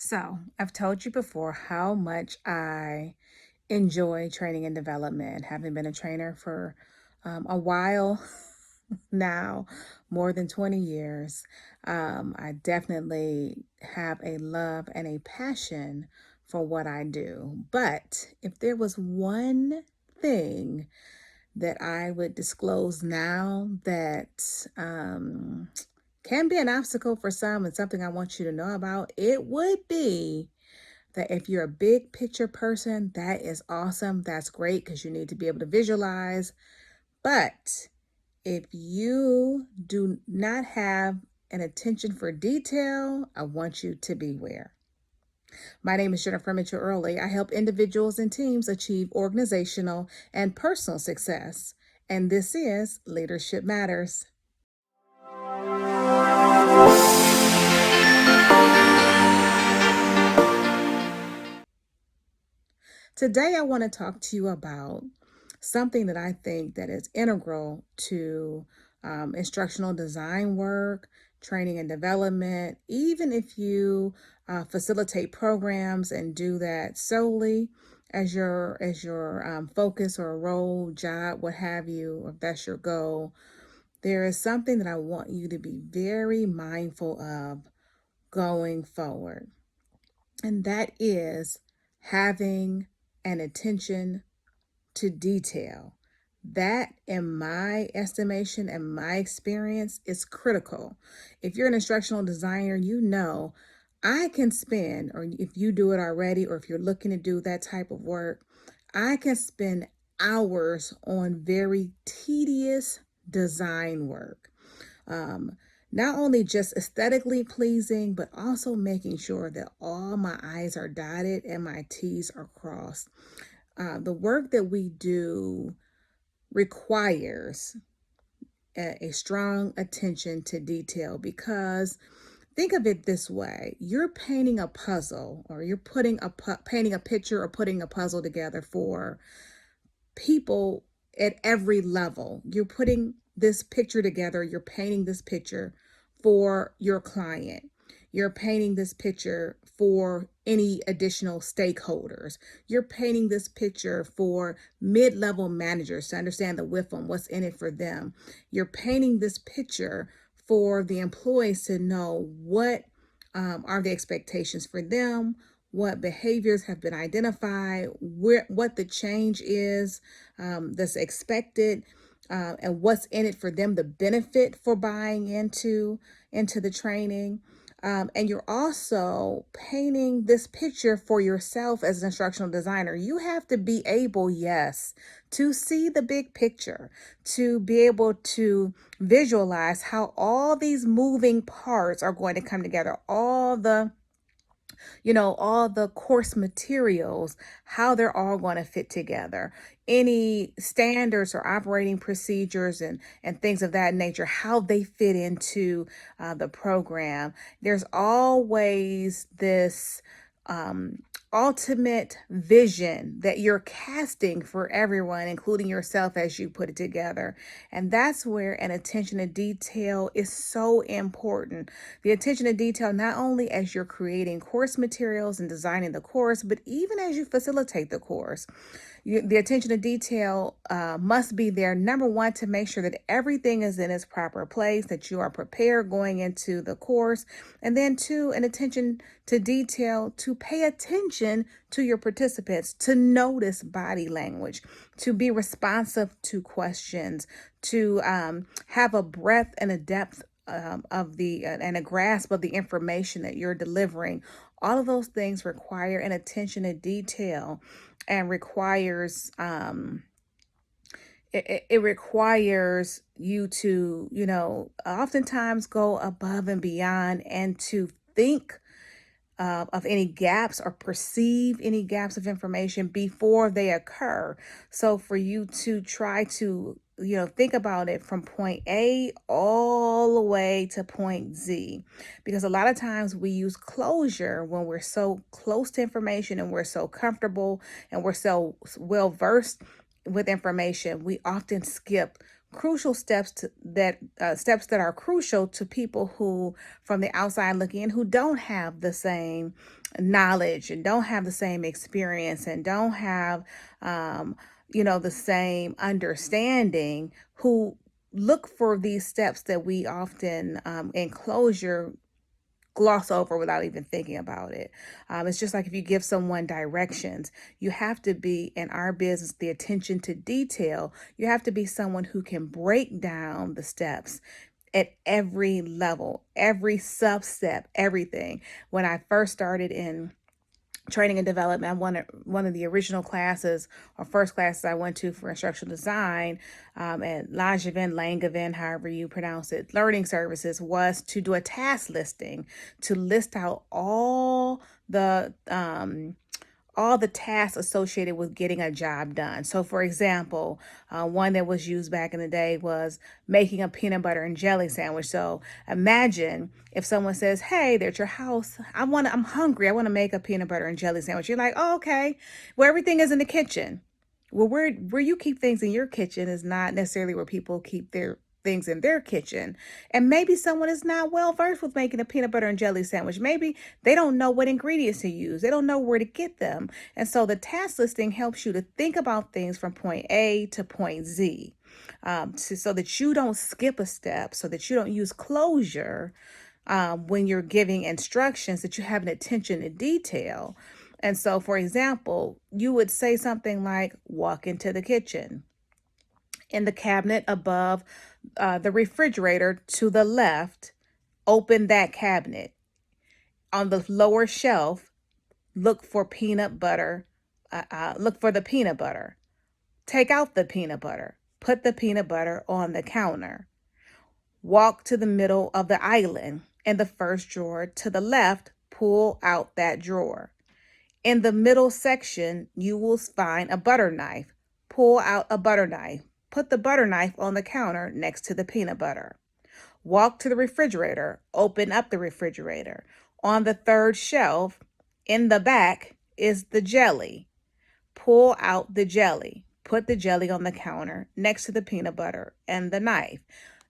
So, I've told you before how much I enjoy training and development, having been a trainer for a while now, more than 20 years. I definitely have a love and a passion for what I do. But if there was one thing that I would disclose now that can be an obstacle for some and something I want you to know about, it would be that if you're a big picture person, that is awesome. That's great because you need to be able to visualize. But if you do not have an attention for detail, I want you to beware. My name is Jennifer Mitchell Early. I help individuals and teams achieve organizational and personal success. And this is Leadership Matters. Today, I want to talk to you about something that I think that is integral to instructional design work, training and development. Even if you facilitate programs and do that solely as your focus or role, job, what have you, if that's your goal, there is something that I want you to be very mindful of going forward, and that is having an attention to detail. That, in my estimation and my experience, is critical. If you're an instructional designer, you know I can spend, or if you do it already, or if you're looking to do that type of work, I can spend hours on very tedious design work. Um, Not only just aesthetically pleasing, but also making sure that all my I's are dotted and my T's are crossed. The work that we do requires a strong attention to detail because think of it this way: you're painting a puzzle, or you're painting a picture or putting a puzzle together for people at every level. You're putting this picture together, you're painting this picture for your client. You're painting this picture for any additional stakeholders. You're painting this picture for mid-level managers to understand the WIFM, what's in it for them. You're painting this picture for the employees to know what are the expectations for them, what behaviors have been identified, what the change is that's expected, and what's in it for them, the benefit for buying into the training. And you're also painting this picture for yourself as an instructional designer. You have to be able, yes, to see the big picture, to be able to visualize how all these moving parts are going to come together, all the course materials, how they're all going to fit together, any standards or operating procedures and things of that nature, how they fit into the program. There's always this um, ultimate vision that you're casting for everyone, including yourself, as you put it together. And that's where an attention to detail is so important. The attention to detail, not only as you're creating course materials and designing the course, but even as you facilitate the course. The attention to detail must be there, number one, to make sure that everything is in its proper place, that you are prepared going into the course. And then two, an attention to detail to pay attention to your participants, to notice body language, to be responsive to questions, to have a breadth and a depth of and a grasp of the information that you're delivering. All of those things require an attention to detail and requires it requires you to, oftentimes go above and beyond and to think of any gaps or perceive any gaps of information before they occur. So for you to try to, think about it from point A all the way to point Z, because a lot of times we use closure when we're so close to information and we're so comfortable and we're so well versed with information. We often skip crucial steps steps that are crucial to people who from the outside looking in, who don't have the same knowledge and don't have the same experience and don't have the same understanding, who look for these steps that we often in closure gloss over without even thinking about it. It's just like if you give someone directions, you have to be, in our business, the attention to detail. You have to be someone who can break down the steps at every level, every substep, everything. When I first started in training and development, one of the original classes or first classes I went to for instructional design at Langevin, however you pronounce it, learning services, was to do a task listing, to list out all the tasks associated with getting a job done. So for example, one that was used back in the day was making a peanut butter and jelly sandwich. So imagine if someone says, hey, they're at your house, I'm hungry, I want to make a peanut butter and jelly sandwich. You're like, oh, okay. Well, everything is in the kitchen. Well, where you keep things in your kitchen is not necessarily where people keep their things in their kitchen. And maybe someone is not well versed with making a peanut butter and jelly sandwich. Maybe they don't know what ingredients to use. They don't know where to get them. And so the task listing helps you to think about things from point A to point Z, so that you don't skip a step, so that you don't use closure when you're giving instructions, that you have an attention to detail. And so, for example, you would say something like, walk into the kitchen. In the cabinet above the refrigerator to the left, open that cabinet. On the lower shelf, look for peanut butter. Look for the peanut butter. Take out the peanut butter. Put the peanut butter on the counter. Walk to the middle of the island. In the first drawer to the left, pull out that drawer. In the middle section, you will find a butter knife. Pull out a butter knife. Put the butter knife on the counter next to the peanut butter. Walk to the refrigerator. Open up the refrigerator. On the third shelf, in the back, is the jelly. Pull out the jelly. Put the jelly on the counter next to the peanut butter and the knife.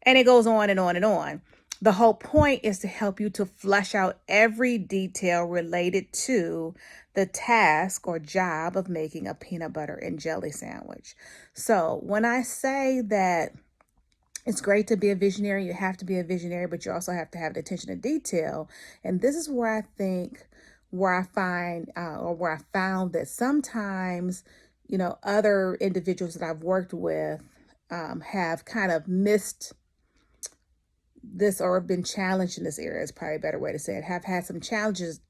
And it goes on and on and on. The whole point is to help you to flesh out every detail related to the task or job of making a peanut butter and jelly sandwich. So when I say that it's great to be a visionary, you have to be a visionary, but you also have to have the attention to detail. And this is where I found that sometimes, other individuals that I've worked with have kind of missed this, or have been challenged in this area, is probably a better way to say it, have had some challenges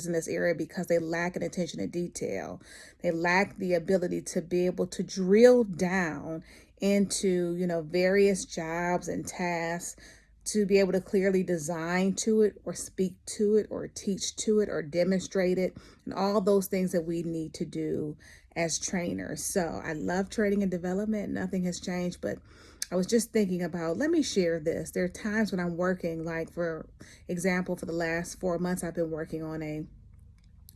in this area because they lack an attention to detail. They lack the ability to be able to drill down into, various jobs and tasks, to be able to clearly design to it or speak to it or teach to it or demonstrate it, and all those things that we need to do as trainers. So I love training and development. Nothing has changed, but I was just thinking about, let me share this. There are times when I'm working, like for example, for the last 4 months, I've been working on a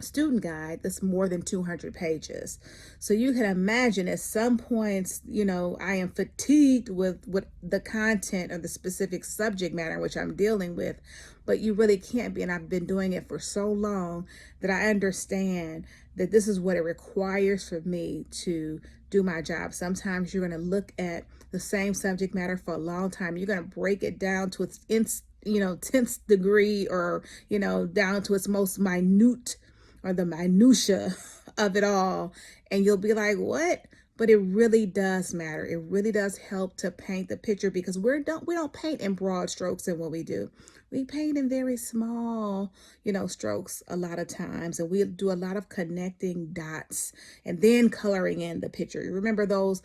student guide that's more than 200 pages. So you can imagine at some points, I am fatigued with the content or the specific subject matter which I'm dealing with, but you really can't be. And I've been doing it for so long that I understand that this is what it requires for me to do my job. Sometimes you're going to look at the same subject matter for a long time. You're going to break it down to its 10th degree, or down to its most minute, or the minutia of it all, and you'll be like, what? But it really does matter. It really does help to paint the picture, because we don't paint in broad strokes in what we do. We paint in very small, strokes a lot of times, and we do a lot of connecting dots and then coloring in the picture. You remember those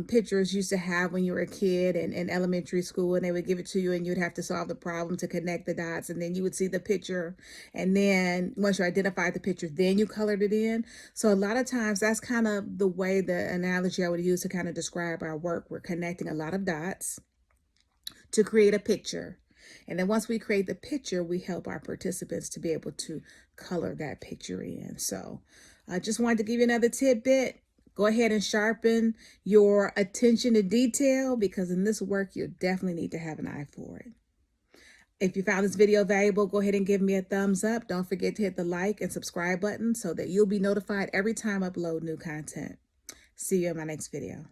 pictures you used to have when you were a kid in elementary school, and they would give it to you and you'd have to solve the problem to connect the dots, and then you would see the picture, and then once you identified the picture, then you colored it in. So a lot of times that's kind of the way, the analogy I would use to kind of describe our work. We're connecting a lot of dots to create a picture. And then once we create the picture, we help our participants to be able to color that picture in. So I just wanted to give you another tidbit. Go ahead and sharpen your attention to detail, because in this work, you definitely need to have an eye for it. If you found this video valuable, go ahead and give me a thumbs up. Don't forget to hit the like and subscribe button so that you'll be notified every time I upload new content. See you in my next video.